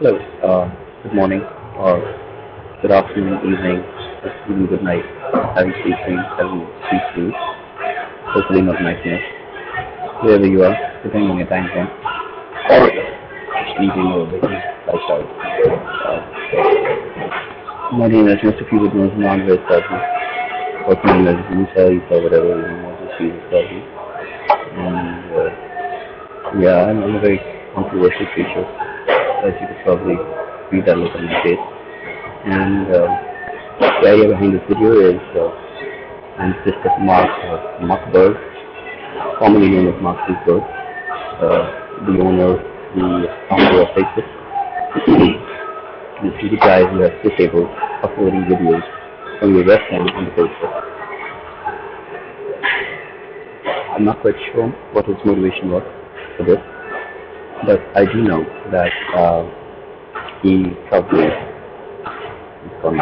Hello, good morning, or good afternoon, evening, or even good night. Having sweet dreams, having sweet sleep, hopefully not nightmares. Wherever you are, depending on your time zone, or sleeping or waking lifestyle. My name, as most of you would know, is Mohammed Sadhu, also known as Musa or whatever you want to see Sadhu. And yeah, I'm a very controversial creature, as you could probably read that look on my face. And the idea behind this video is I'm just of Mark Berg, formerly known as Mark Zuckerberg, the owner, the founder of Facebook. This is the guy who has disabled uploading videos from your webcam on the Facebook. I'm not quite sure what his motivation was for this, but I do know that he probably has gone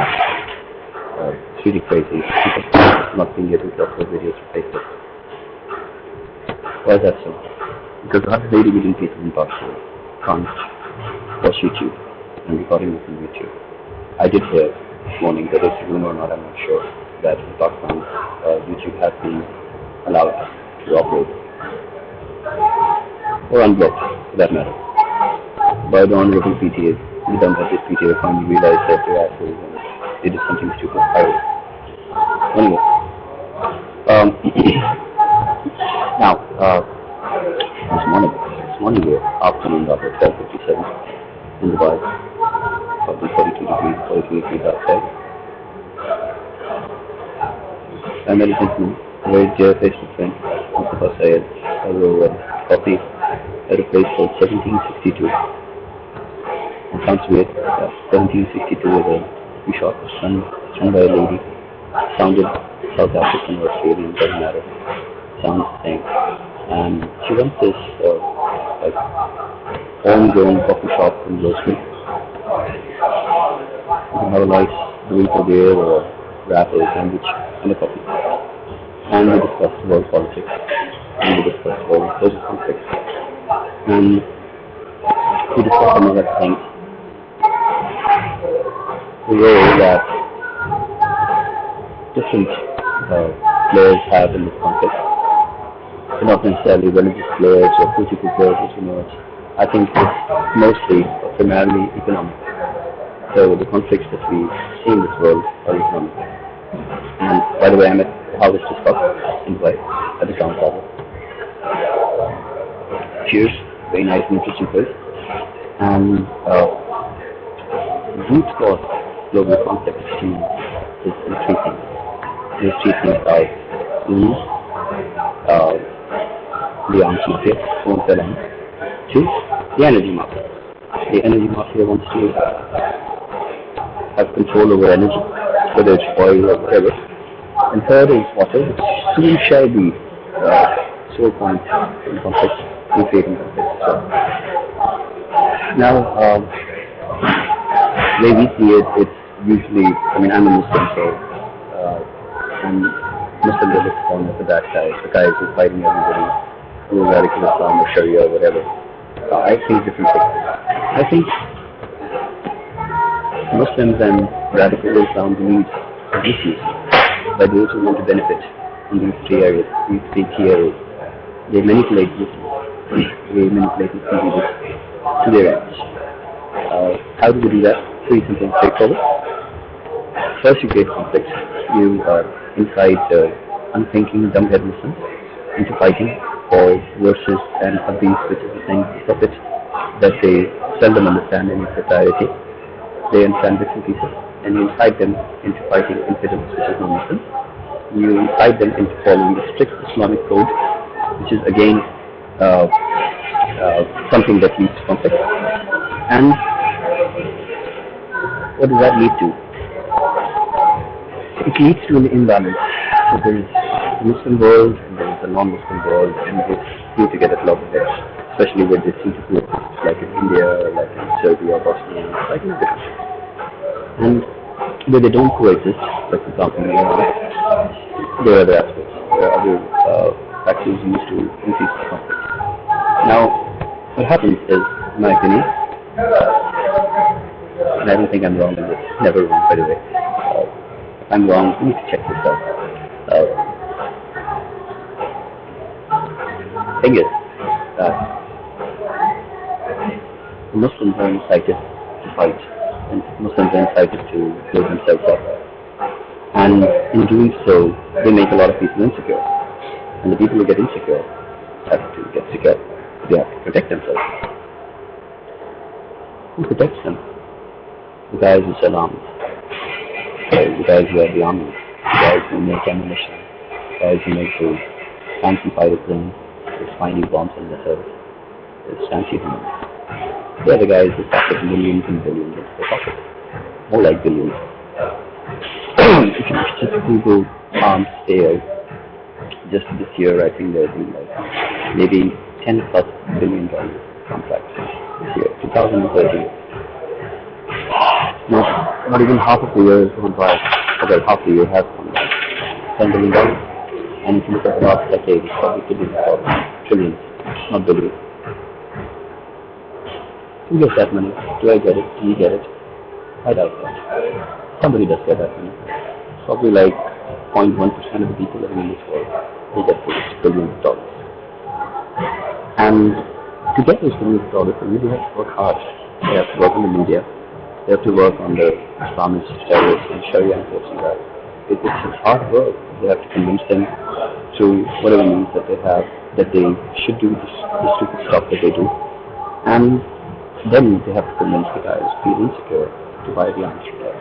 it's really crazy. People not being able to upload videos to Facebook. Why is that so? Because 180 million people in Pakistan can't watch YouTube and recording it on YouTube. I did hear this morning, whether it's a rumor or not, I'm not sure, that in Pakistan YouTube has been allowed to upload or unblocked for that matter. By the honorable PTA, the dumb headed PTA finally realized that they're assholes and they did something stupid. Anyway, now, this morning we're afternoon about 12:57 in Dubai, probably 42 degrees outside. I met a gentleman, a very dear Facebook friend, Mustafa Syed, over coffee at a place called 1762. It sounds weird. 1762 is a coffee shop run by a lady. Sounded South African or Australian, doesn't matter. Sounds the same. And she runs this like homegrown coffee shop in Rosewood. You can have a nice burrito beer or wrap or sandwich and a coffee. And we discuss world politics. And we discuss world social conflicts. And we discuss another thing. The role that different players have in this conflict. They're not necessarily religious players or political players, as you know. I think it's mostly or primarily economic. So the conflicts that we see in this world are economic. And by the way, I'm at Harvester Cup in Dubai at the Crown Plaza. Cheers, very nice and interesting place. And the root cause of global conflict is three things. These three things are the arms market wants their land. Two, the energy market. The energy market wants to have control over energy, whether it's oil or whatever. And third is water, which soon shall be sole point in conflict, in creating conflict. So, now, the way we see it, it's usually, I'm a Muslim, so and Muslims are looked upon as the bad guys, the guys who are fighting everybody, who are radical Islam or Sharia or whatever. I think differently. I think Muslims and radical Islam believe are misused by those who want to benefit in these three areas, these three key areas. They manipulate Muslims. They manipulate Muslims to their ends. How do we do that? Pretty simple and straightforward. First, you create conflict. You incite unthinking, dumbhead Muslims into fighting for verses and hadith, which is the thing, prophet, that they seldom understand in its entirety. They understand bits and pieces, and you incite them into fighting infidels, which is non-Muslims. You incite them into following the strict Islamic code, which is again something that leads to conflict. And what does that lead to? It leads to an imbalance. So there is the Muslim world and there is the non-Muslim world, and they feel together at loggerheads, especially when they see to groups like in India, like in Serbia, Bosnia, like in Britain. And where they don't coexist, like for example in Iran, there are other aspects, there are other factors used to increase the conflict. Now, what happens is, in my opinion, and I don't think I'm wrong in this. Never wrong, by the way. If I'm wrong, you need to check this out. Thing is that Muslims are incited to fight, and Muslims are incited to build themselves up. And in doing so, they make a lot of people insecure. And the people who get insecure have to get secure. They have to protect themselves. Who protects them? The guys who sell arms, the guys who have the army, the guys who make ammunition, the guys who make those fancy fighter planes, those tiny bombs and missiles, those fancy guns. They're the guys who pocket millions and billions into their pocket. More like billions. If you just Google arms sales, just this year, I think there's been like maybe $10+ billion contracts this year, 2013. Not even half of the year has gone by, about half the year has gone by, $10 billion. And if you look at the last decade, it's probably trillions, not billions. Who gets that money? Do I get it? Do you get it? I doubt that. Somebody does get that money. Probably like 0.1% of the people living in this world, they get those billions of dollars. And to get those billions of dollars, they really have to work hard. They have to work on the media. They have to work on the Islamist terrorists and Sharia enforcement guys. It's hard work. They have to convince them through whatever means that they have that they should do this stupid stuff that they do. And then they have to convince the guys who feel insecure to buy the arms from them.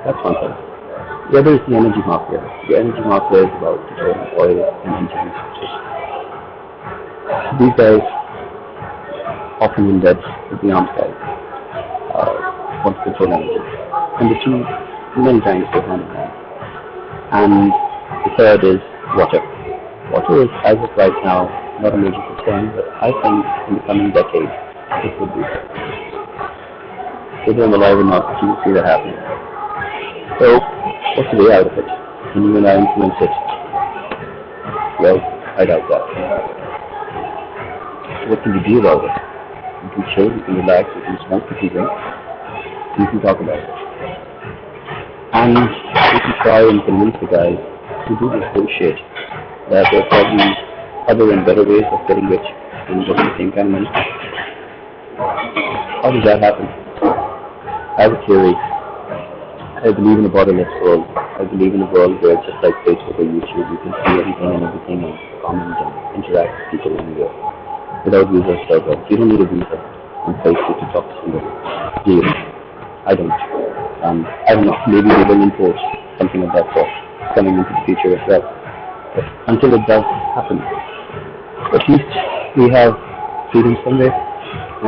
That's one thing. The other is the energy mafia. The energy mafia is about controlling oil and energy resources. These guys, often in debt with the arms guys, want to control energy. And the two, many times, go hand in hand. And the third is water. Water is, as of right now, not a major concern, but I think in the coming decade, it would be. Whether I'm alive or not, you will see that happening. So, what's the way out of it? Can you and I influence it? Well, I doubt that. So what can you do about it? You can chill, you can relax, you can smoke, you can drink, you can talk about it. And you can try and convince the guys to do this bullshit, that there are probably other and better ways of getting rich and getting the same kind of money. How does that happen? I have a theory. I believe in a borderless world. I believe in a world where, just like Facebook or YouTube, you can see everything and everything and comment and interact with people anywhere without visa or server. You don't need a visa on Facebook to talk to somebody. Do you? I don't. I don't know. Maybe they will enforce something of that sort coming into the future as well. But until it does happen, at least we have freedom somewhere,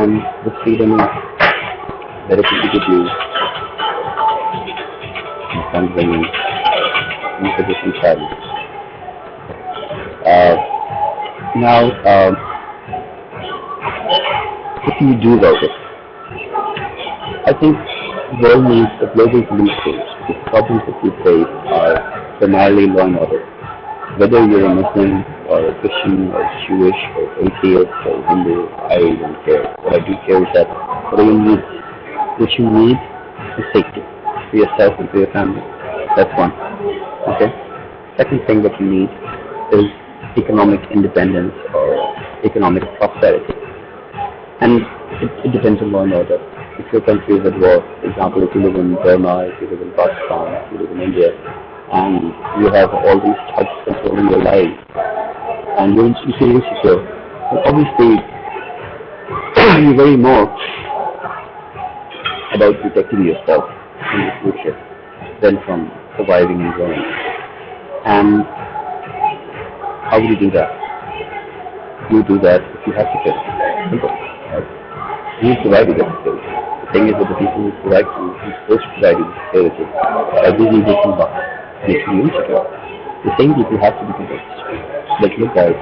and the freedom is better to do. And bringing into different channels. Now, what can you do about it? I think the world needs a global police force. The problems that we face are primarily law and order. Whether you're a Muslim or a Christian or Jewish or atheist or Hindu, I don't care. What I do care is that what you need is safety for yourself and for your family. That's one. Okay? Second thing that you need is economic independence or economic prosperity. And it depends on law and order. If your country is at war, for example, if you live in Burma, if you live in Pakistan, if you live in India, and you have all these thugs controlling your life, and you feel insecure, then obviously you worry more about protecting yourself in the future than from surviving and growing. And how will you do that? You do that if you have security. Simple. Right? You provide you that security. The thing is that the people who provide you, who are supposed to provide you with security, are busy making what makes you insecure. The same people have to be convinced. Like, look guys,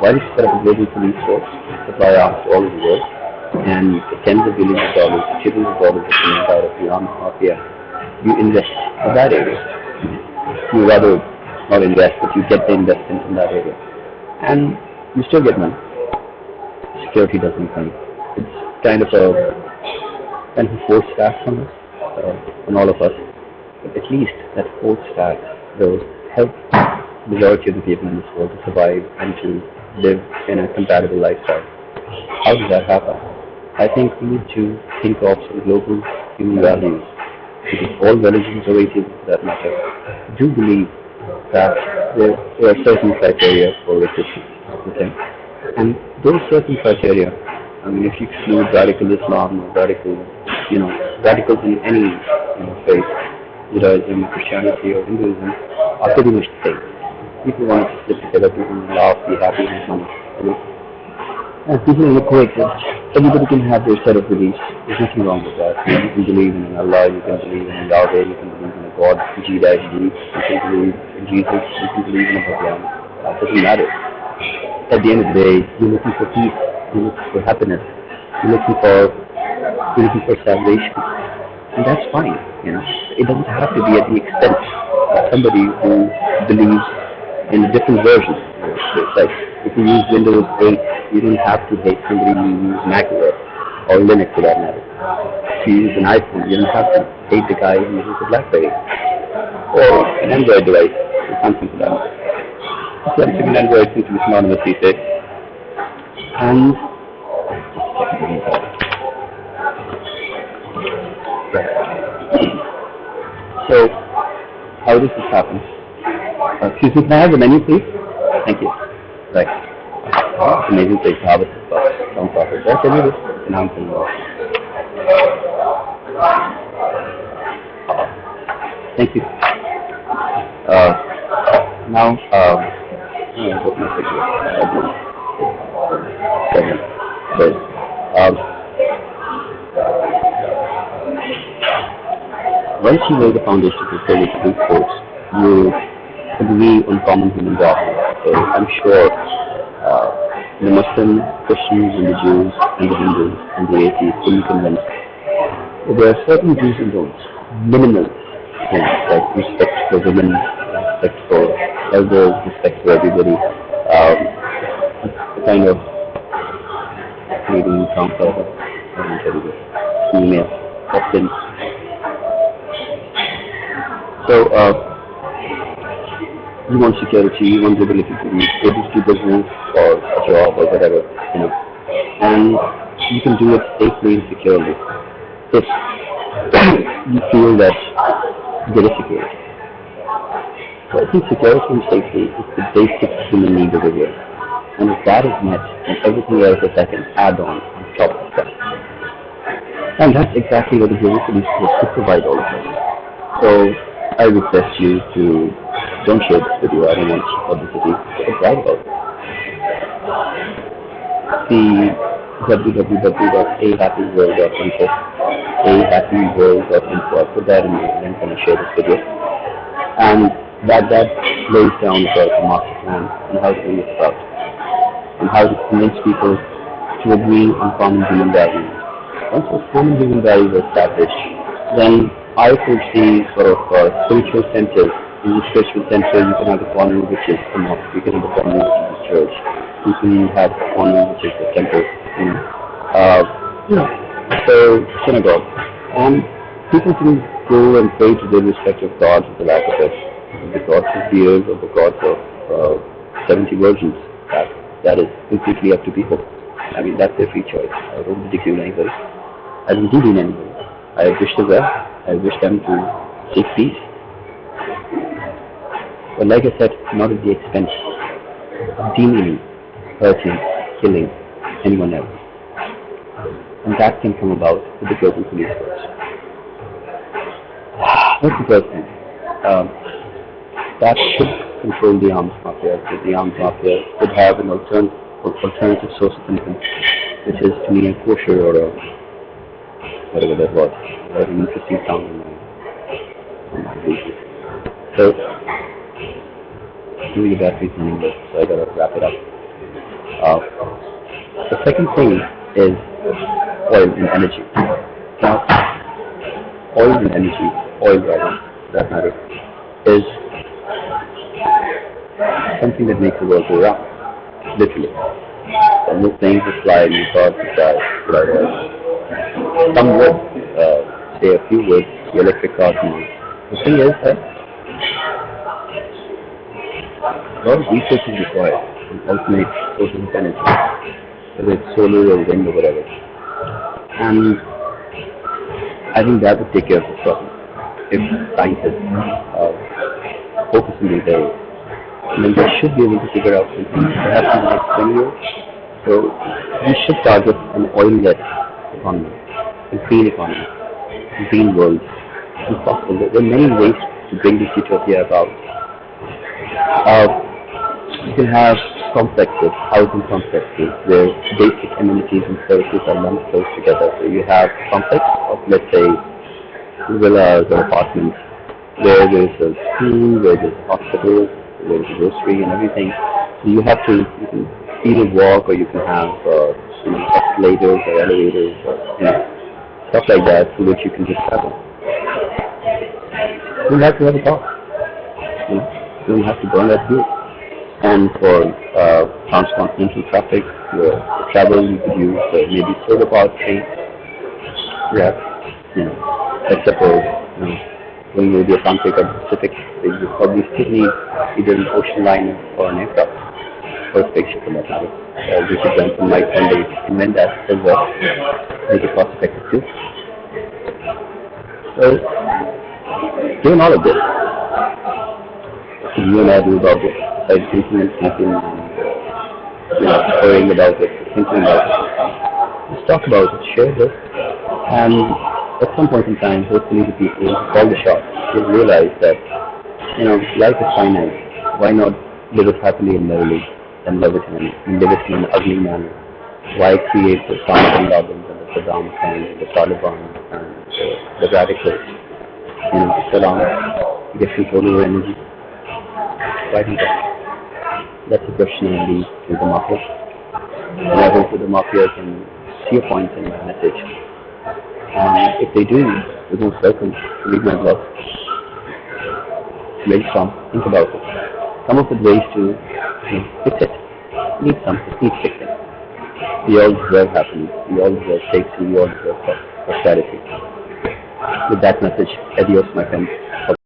why don't you set up a global police force, supply arms to all over the world, and the tens of billions of dollars, the trillions of dollars that come out of the arms mafia, you invest in that area. You rather not invest, but you get the investment in that area. And you still get money. Security doesn't come. It's kind of a kind of a forced start from us, on all of us. But at least that forced start will help majority of the people in this world to survive and to live in a compatible lifestyle. How does that happen? I think we need to think of some global human values, because all religions or atheists for that matter do believe that there are certain criteria for existence. Okay? And those certain criteria, I mean, if you exclude radical Islam or radicals in any faith, Judaism, Christianity, or Hinduism, are pretty much the same. People want to live together, people want to laugh, be happy, make money. And people will coexist. Everybody can have their set of beliefs. There's nothing wrong with that. You can believe in Allah, you can believe in Yahweh, you can believe in a God, Jedi belief, you can believe in Jesus, you can believe in a Bhagwan. That doesn't matter. At the end of the day, you're looking for peace, you're looking for happiness, you're looking for salvation. And that's fine, It doesn't have to be at the expense of somebody who believes in a different version. It's like, if you use Windows 8, you don't have to hate somebody who uses Mac OS or Linux for that matter. If you use an iPhone, you don't have to hate the guy who uses a BlackBerry or an Android device or something for that matter. Samsung and Android seem to be synonymous these days. And so, how does this happen? Excuse me, can I have the menu, please? Thank you. Right. It's amazing place to have it. Don't talk about that. Tell me this. And I'm saying thank you. Now, what message once you lay the foundation for study to do course, you agree on common human values. So I'm sure the Muslims, Christians, and the Jews, and the Hindus, and the atheists will be convinced that there are certain do's and don'ts, minimal things like respect for women, respect for elders, respect for everybody, a kind of maybe counter, female, often. So, you want security, you want the ability to be able to do business or a job or whatever, and you can do it safely and securely if you feel that there is security. So I think security and safety is the basic human need of the world, and if that is met, then everything else is like an add-on top of that. And that's exactly what the Jerusalem is supposed to provide all of us. So I request you to don't share this video, I don't want publicity, but write about it. The www.ahappyworld.info, ahappyworld.info, I put that in the link when I share this video. And that lays down about the master plan and how to bring it about, and how to convince people to agree on common human values. Once those common human values are established, then I could see sort of spiritual centers. In the spiritual center, you can have the corner which is the mosque, you can have the corner which is the church, you can have the corner which is the temple, so synagogue. And people can go and pray to their respective gods, the lack of it, the gods of beard or the gods of 70 virgins. That is completely up to people. I mean, that's their free choice. I don't ridicule anybody. I don't demean anybody. I wish them well. I wish them to seek peace. But like I said, not at the expense of demeaning, hurting, killing anyone else. And that can come about with the global police force. That's the first thing. That should control the arms mafia. The arms mafia could have an alternative source of income, which is to me a kosher or a whatever that was. Very interesting sound in my video. So, the battery's running low, so I gotta wrap it up. The second thing is oil and energy. Now, oil and energy, oil rather, for that matter, is something that makes the world go round, literally. And those things that fly in your cars, that fly, some wood, say a few words, the electric cars move. The thing is that a lot of research is required in alternate sources of energy, whether it's solar or wind or whatever. And I think that would take care of the problem if scientists focus on these areas. And then they should be able to figure out something perhaps in the next 20 years. So we should target an oil-less economy, a green economy, a green world. It's possible. There are many ways to bring this utopia about. You can have complexes, housing complexes, where basic amenities and services are lumped close together. So you have complex of, let's say, villas or apartments, where there's a school, where there's a hospital, where there's a grocery and everything. So you can either walk or you can have escalators or elevators or stuff like that through which you can just travel. You don't have to have a car. You don't have to burn that fuel. And for transcontinental traffic, for travel, you could use maybe solar powered trains. Yeah, let's suppose going over the Atlantic or the Pacific, you probably still need either an ocean liner or an aircraft or a spaceship for that matter. Richard Branson might one day invent that as well, make it cost effective too. So, doing all of this, you and I do about it, besides thinking and thinking and worrying about it, thinking about it. Let's talk about it, share this, and at some point in time, hopefully the people who call the shots will realize that, life is finite. Why not live it happily and merrily and live it in an ugly manner? Why create the Osama bin Laden and the Saddam Hussein and the Taliban and the radicals? Saddam get control over energy. Why do that? That's a question I leave to the mafia. And I hope that the mafia can see a point in my message. And if they do, you're most welcome to read my blog. Very strong. Think about it. Come up with ways to fix it. Need something. Need fixing. We all deserve happiness. We all deserve safety. We all deserve prosperity. With that message, adios, my friends.